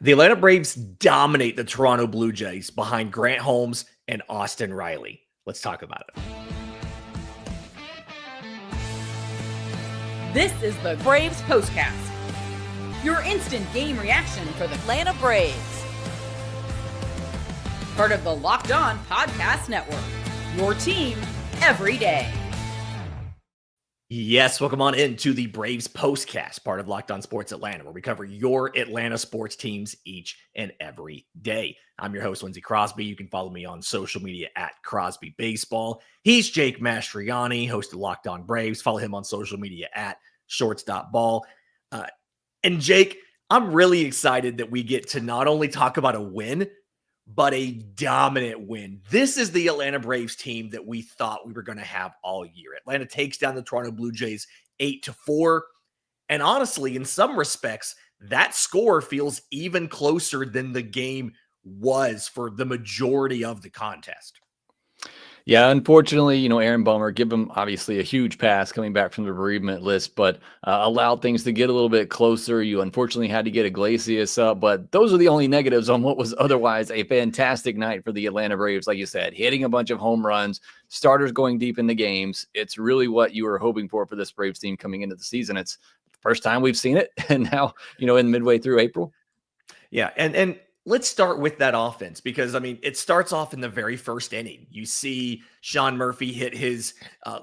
The Atlanta Braves dominate the Toronto Blue Jays behind Grant Holmes and Austin Riley. Let's talk about it. This is the Braves Postcast, your instant game reaction for the Atlanta Braves. Part of the Locked On Podcast Network, your team every day. Yes, welcome on into the Braves Postcast, part of Locked On Sports Atlanta, where we cover your Atlanta sports teams each and every day. I'm your host, Lindsay Crosby. You can follow me on social media at Crosby Baseball. He's Jake Mastroianni, host of Locked On Braves. Follow him on social media at shorts.ball. And Jake, I'm really excited that we get to not only talk about a win, but a dominant win. This is the Atlanta Braves team that we thought we were going to have all year. Atlanta takes down the Toronto Blue Jays 8-4. And honestly, in some respects, that score feels even closer than the game was for the majority of the contest. Yeah, unfortunately, Aaron Bummer, give him obviously a huge pass coming back from the bereavement list, but allowed things to get a little bit closer. You unfortunately had to get Iglesias up, but those are the only negatives on what was otherwise a fantastic night for the Atlanta Braves. Like you said, hitting a bunch of home runs, starters going deep in the games. It's really what you were hoping for this Braves team coming into the season. It's the first time we've seen it, and now, in midway through April. Yeah, and let's start with that offense because, it starts off in the very first inning. You see Sean Murphy hit his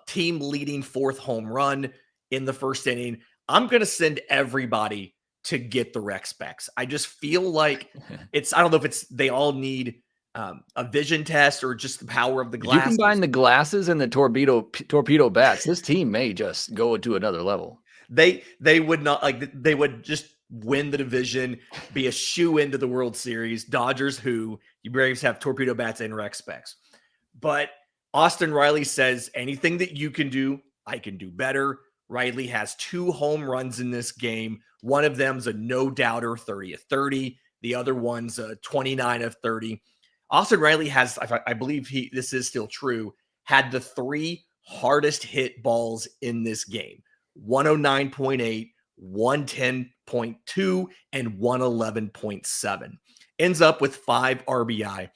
team-leading fourth home run in the first inning. I'm going to send everybody to get the rec specs. I just feel like I don't know if they all need a vision test or just the power of the glasses. You combine the glasses and the torpedo bats, this team may just go to another level. They would not, they would just win the division, be a shoe into the World Series. Dodgers, who you Braves have torpedo bats and rec specs. But Austin Riley says, anything that you can do, I can do better. Riley has 2 home runs in this game. One of them's a no-doubter, 30-30. The other one's a 29-30. Austin Riley has, I believe this is still true, had the 3 hardest hit balls in this game. 109.8, 110.2, and 111.7. Ends up with 5 RBI.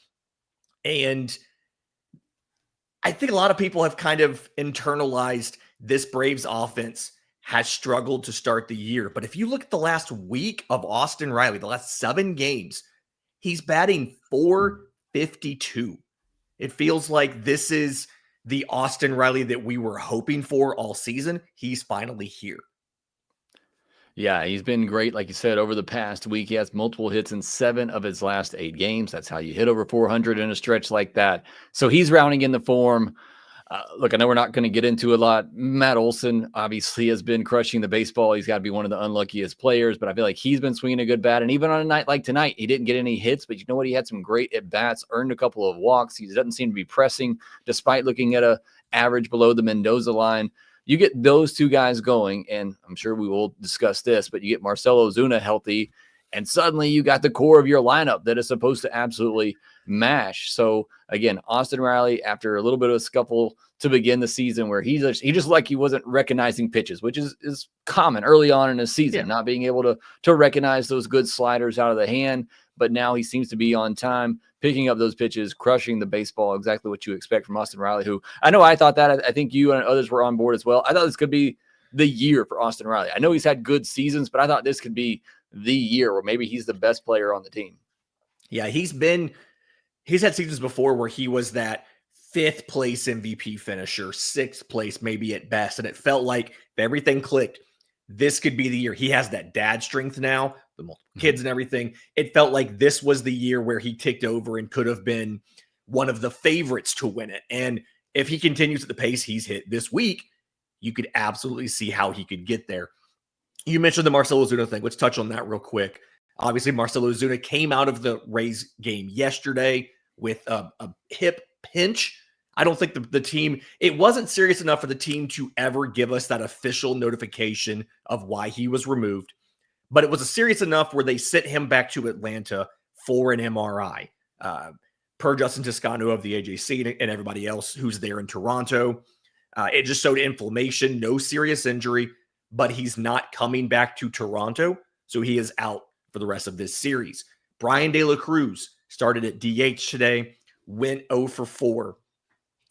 And I think a lot of people have kind of internalized this Braves offense has struggled to start the year. But if you look at the last week of Austin Riley, the last 7 games, he's batting .452. It feels like this is the Austin Riley that we were hoping for all season. He's finally here. Yeah, he's been great. Like you said, over the past week, he has multiple hits in 7 of his last 8 games. That's how you hit over 400 in a stretch like that. So he's rounding in the form. Look, I know we're not going to get into a lot. Matt Olson obviously has been crushing the baseball. He's got to be one of the unluckiest players, but I feel like he's been swinging a good bat. And even on a night like tonight, he didn't get any hits, but you know what? He had some great at-bats, earned a couple of walks. He doesn't seem to be pressing despite looking at a average below the Mendoza line. You get those 2 guys going, and I'm sure we will discuss this, but you get Marcell Ozuna healthy, and suddenly you got the core of your lineup that is supposed to absolutely mash. So, again, Austin Riley, after a little bit of a scuffle to begin the season where he just like he wasn't recognizing pitches, which is common early on in a season, not being able to recognize those good sliders out of the hand. But now he seems to be on time, picking up those pitches, crushing the baseball, exactly what you expect from Austin Riley, who I know I thought that. I think you and others were on board as well. I thought this could be the year for Austin Riley. I know he's had good seasons, but I thought this could be the year where maybe he's the best player on the team. Yeah, he's had seasons before where he was that 5th place MVP finisher, 6th place maybe at best, and it felt like if everything clicked, this could be the year. He has that dad strength now, the multiple kids and everything. It felt like this was the year where he ticked over and could have been one of the favorites to win it. And if he continues at the pace he's hit this week, you could absolutely see how he could get there. You mentioned the Marcell Ozuna thing. Let's touch on that real quick. Obviously, Marcell Ozuna came out of the Rays game yesterday with a hip pinch. I don't think the team, it wasn't serious enough for the team to ever give us that official notification of why he was removed. But it was serious enough where they sent him back to Atlanta for an MRI. Per Justin Toscano of the AJC and everybody else who's there in Toronto, it just showed inflammation, no serious injury, but he's not coming back to Toronto. So he is out for the rest of this series. Brian De La Cruz started at DH today, went 0 for 4.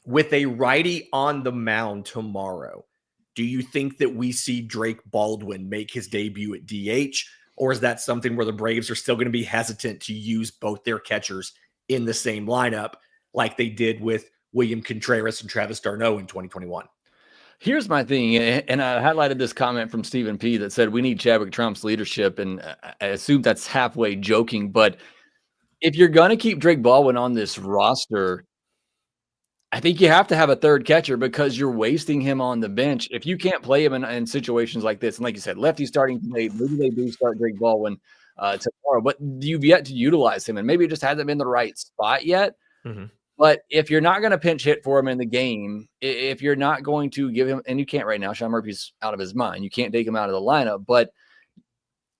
With a righty on the mound tomorrow, do you think that we see Drake Baldwin make his debut at DH? Or is that something where the Braves are still going to be hesitant to use both their catchers in the same lineup like they did with William Contreras and Travis d'Arnaud in 2021? Here's my thing, and I highlighted this comment from Stephen P. that said we need Chadwick Trump's leadership, and I assume that's halfway joking. But if you're going to keep Drake Baldwin on this roster, I think you have to have a third catcher because you're wasting him on the bench. If you can't play him in situations like this, and like you said, lefty starting today, maybe they do start Drake Baldwin tomorrow, but you've yet to utilize him, and maybe it just hasn't been the right spot yet. Mm-hmm. But if you're not going to pinch hit for him in the game, if you're not going to give him, and you can't right now, Sean Murphy's out of his mind. You can't take him out of the lineup. But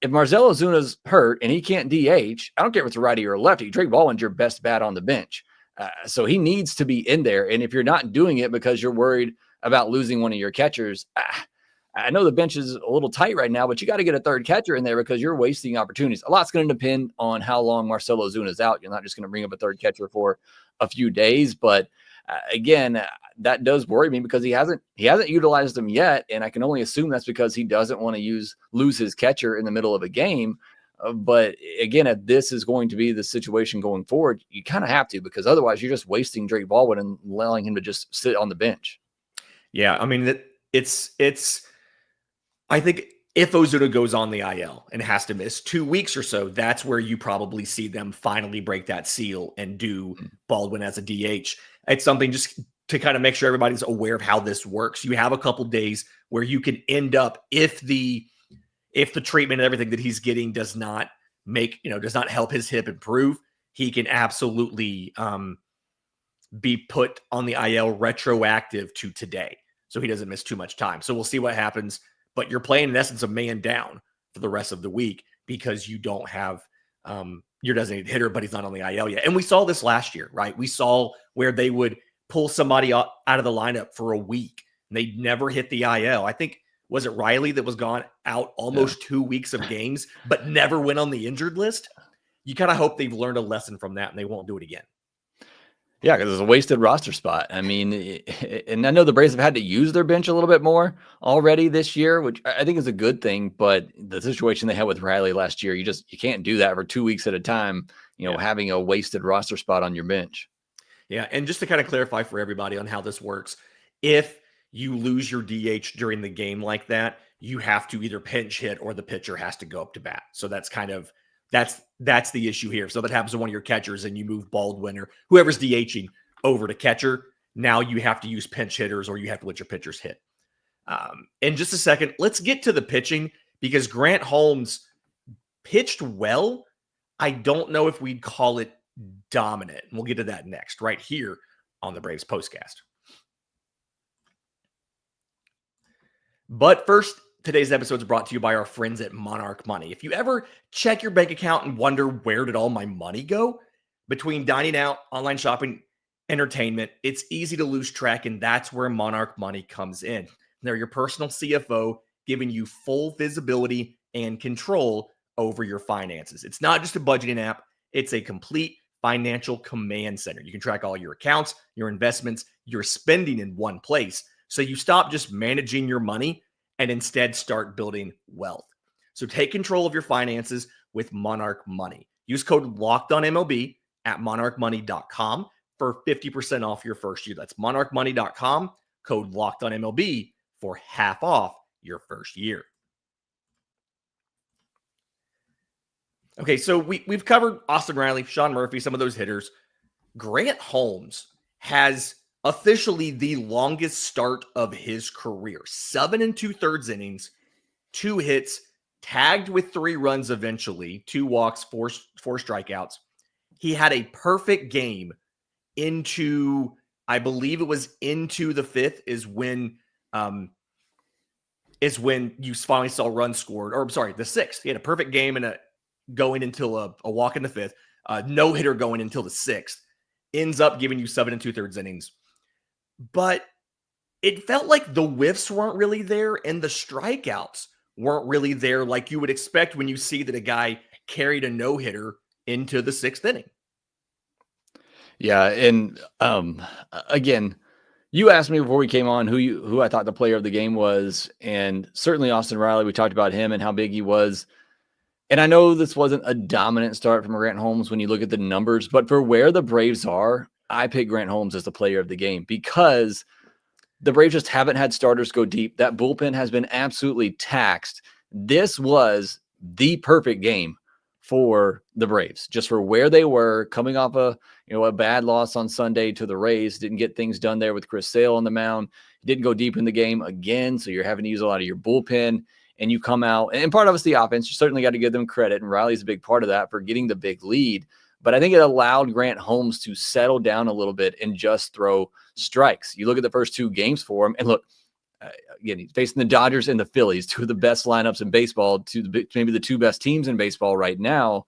if Marcell Ozuna's hurt and he can't DH, I don't care if it's a righty or a lefty, Drake Baldwin's your best bat on the bench. So he needs to be in there. And if you're not doing it because you're worried about losing one of your catchers, I know the bench is a little tight right now, but you got to get a third catcher in there because you're wasting opportunities. A lot's going to depend on how long Marcell Ozuna's out. You're not just going to bring up a third catcher for a few days. But again, that does worry me because he hasn't utilized them yet. And I can only assume that's because he doesn't want to lose his catcher in the middle of a game. But again, if this is going to be the situation going forward, you kind of have to, because otherwise you're just wasting Drake Baldwin and allowing him to just sit on the bench. Yeah, I mean, I think if Ozuna goes on the IL and has to miss 2 weeks or so, that's where you probably see them finally break that seal and do Baldwin as a DH. It's something just to kind of make sure everybody's aware of how this works. You have a couple days where you can end up, if the treatment and everything that he's getting does not help his hip improve, he can absolutely be put on the IL retroactive to today. So he doesn't miss too much time. So we'll see what happens. But you're playing, in essence, a man down for the rest of the week because you don't have your designated hitter, but he's not on the IL yet. And we saw this last year, right? We saw where they would pull somebody out of the lineup for a week and they'd never hit the IL. I think, was it Riley that was gone out almost 2 weeks of games, but never went on the injured list? You kind of hope they've learned a lesson from that and they won't do it again. Yeah, because it's a wasted roster spot. I mean, and I know the Braves have had to use their bench a little bit more already this year, which I think is a good thing. But the situation they had with Riley last year, you can't do that for 2 weeks at a time, having a wasted roster spot on your bench. Yeah, and just to kind of clarify for everybody on how this works, if you lose your DH during the game like that, you have to either pinch hit or the pitcher has to go up to bat. So that's that's the issue here. So that happens to one of your catchers and you move Baldwin or whoever's DHing over to catcher. Now you have to use pinch hitters or you have to let your pitchers hit. In just a second, let's get to the pitching because Grant Holmes pitched well. I don't know if we'd call it dominant. And we'll get to that next, right here on the Braves Postcast. But first, today's episode is brought to you by our friends at Monarch Money. If you ever check your bank account and wonder where did all my money go, between dining out, online shopping, entertainment, it's easy to lose track, and that's where Monarch Money comes in. They're your personal CFO, giving you full visibility and control over your finances. It's not just a budgeting app, it's a complete financial command center. You can track all your accounts, your investments, your spending in one place. So you stop just managing your money and instead start building wealth. So take control of your finances with Monarch Money. Use code LOCKEDONMLB at monarchmoney.com for 50% off your first year. That's monarchmoney.com, code LOCKEDONMLB for half off your first year. Okay, so we've covered Austin Riley, Sean Murphy, some of those hitters. Grant Holmes has officially the longest start of his career. 7 2/3 innings, 2 hits, tagged with 3 runs eventually, 2 walks, 4 strikeouts. He had a perfect game into, I believe it was into the 5th is when you finally saw runs scored. Or I'm sorry, the 6th. He had a perfect game and going until a walk in the 5th. No hitter going until the 6th. Ends up giving you 7 2/3 innings. But it felt like the whiffs weren't really there and the strikeouts weren't really there like you would expect when you see that a guy carried a no-hitter into the 6th inning. Yeah, and again, you asked me before we came on who I thought the player of the game was, and certainly Austin Riley. We talked about him and how big he was. And I know this wasn't a dominant start from Grant Holmes when you look at the numbers, but for where the Braves are, I pick Grant Holmes as the player of the game because the Braves just haven't had starters go deep. That bullpen has been absolutely taxed. This was the perfect game for the Braves, just for where they were coming off a bad loss on Sunday to the Rays. Didn't get things done there with Chris Sale on the mound. Didn't go deep in the game again, so you're having to use a lot of your bullpen. And you come out, and part of it's the offense. You certainly got to give them credit, and Riley's a big part of that for getting the big lead. But I think it allowed Grant Holmes to settle down a little bit and just throw strikes. You look at the first 2 games for him, and look, again, he's facing the Dodgers and the Phillies, 2 of the best lineups in baseball, maybe the 2 best teams in baseball right now.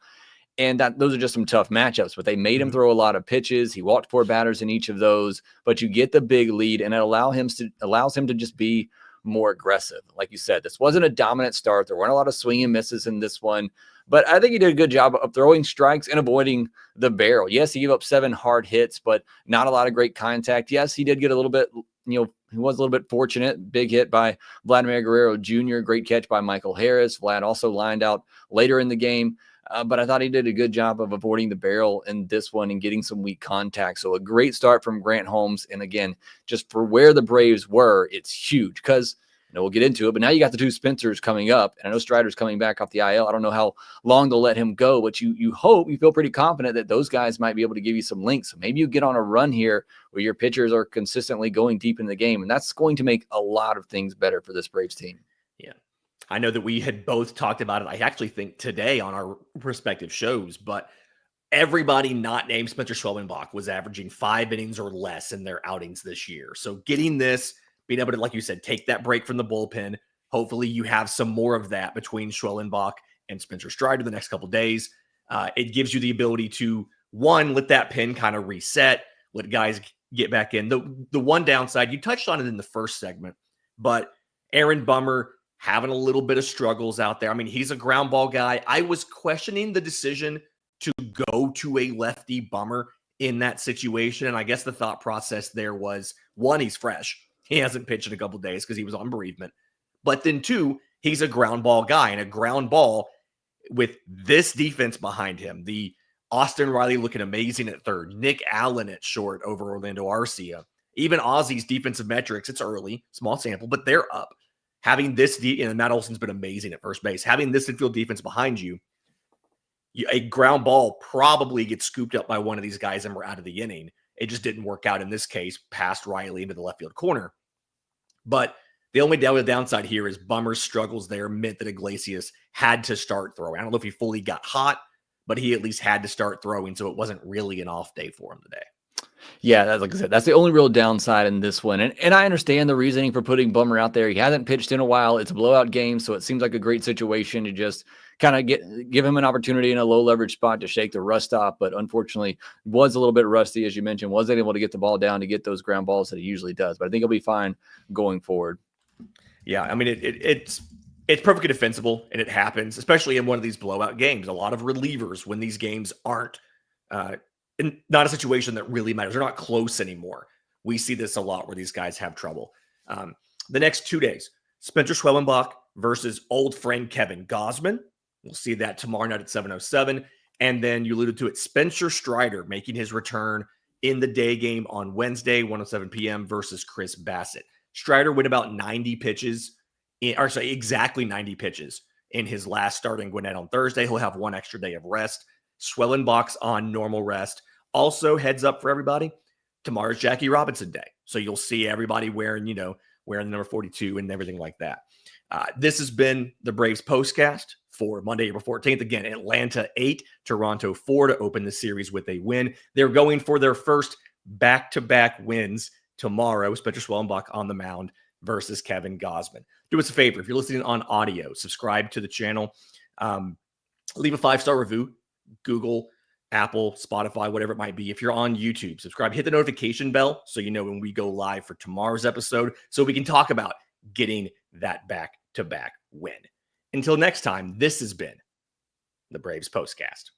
And those are just some tough matchups, but they made him throw a lot of pitches. He walked 4 batters in each of those, but you get the big lead, and it allows him to just be more aggressive. Like you said, this wasn't a dominant start. There weren't a lot of swing and misses in this one, but I think he did a good job of throwing strikes and avoiding the barrel. Yes, he gave up 7 hard hits, but not a lot of great contact. Yes, he did get a little bit, he was a little bit fortunate. Big hit by Vladimir Guerrero Jr., great catch by Michael Harris. Vlad also lined out later in the game. But I thought he did a good job of avoiding the barrel in this one and getting some weak contact. So a great start from Grant Holmes. And again, just for where the Braves were, it's huge because we'll get into it. But now you got the 2 Spencers coming up. And I know Strider's coming back off the IL. I don't know how long they'll let him go, but you feel pretty confident that those guys might be able to give you some links. So maybe you get on a run here where your pitchers are consistently going deep in the game. And that's going to make a lot of things better for this Braves team. Yeah. I know that we had both talked about it, I actually think today on our respective shows, but everybody not named Spencer Schwellenbach was averaging 5 innings or less in their outings this year. So getting this, being able to, like you said, take that break from the bullpen, hopefully you have some more of that between Schwellenbach and Spencer Strider the next couple of days. It gives you the ability to, one, let that pin kind of reset, let guys get back in. The one downside, you touched on it in the first segment, but Aaron Bummer having a little bit of struggles out there. I mean, he's a ground ball guy. I was questioning the decision to go to a lefty Bummer in that situation. And I guess the thought process there was, one, he's fresh. He hasn't pitched in a couple of days because he was on bereavement. But then 2, he's a ground ball guy, and a ground ball with this defense behind him, the Austin Riley looking amazing at third, Nick Allen at short over Orlando Arcia, even Ozzy's defensive metrics, it's early, small sample, but they're up. Having this, Matt Olson's been amazing at first base. Having this infield defense behind you, a ground ball probably gets scooped up by one of these guys and we're out of the inning. It just didn't work out in this case, past Riley into the left field corner. But the only downside here is Bummer's struggles there meant that Iglesias had to start throwing. I don't know if he fully got hot, but he at least had to start throwing, so it wasn't really an off day for him today. Yeah, like I said, that's the only real downside in this one. And I understand the reasoning for putting Bummer out there. He hasn't pitched in a while. It's a blowout game, so it seems like a great situation to just kind of give him an opportunity in a low leverage spot to shake the rust off. But unfortunately, was a little bit rusty, as you mentioned, wasn't able to get the ball down to get those ground balls that he usually does. But I think he'll be fine going forward. Yeah, I mean, it's perfectly defensible, and it happens, especially in one of these blowout games. A lot of relievers when these games aren't not a situation that really matters. They're not close anymore. We see this a lot where these guys have trouble. The next 2 days, Spencer Schwellenbach versus old friend Kevin Gausman. We'll see that tomorrow night at 7:07. And then you alluded to it, Spencer Strider making his return in the day game on Wednesday, 1:07 p.m. versus Chris Bassett. Strider went about 90 pitches, exactly 90 pitches in his last start in Gwinnett on Thursday. He'll have one extra day of rest. Schwellenbach's on normal rest. Also, heads up for everybody, tomorrow's Jackie Robinson Day. So you'll see everybody wearing the number 42 and everything like that. This has been the Braves Postcast for Monday, April 14th. Again, Atlanta 8, Toronto 4 to open the series with a win. They're going for their first back-to-back wins tomorrow. Spencer Schwellenbach on the mound versus Kevin Gausman. Do us a favor. If you're listening on audio, subscribe to the channel. Leave a 5-star review. Google, Apple, Spotify, whatever it might be. If you're on YouTube, subscribe, hit the notification bell so you know when we go live for tomorrow's episode so we can talk about getting that back-to-back win. Until next time, this has been the Braves Postcast.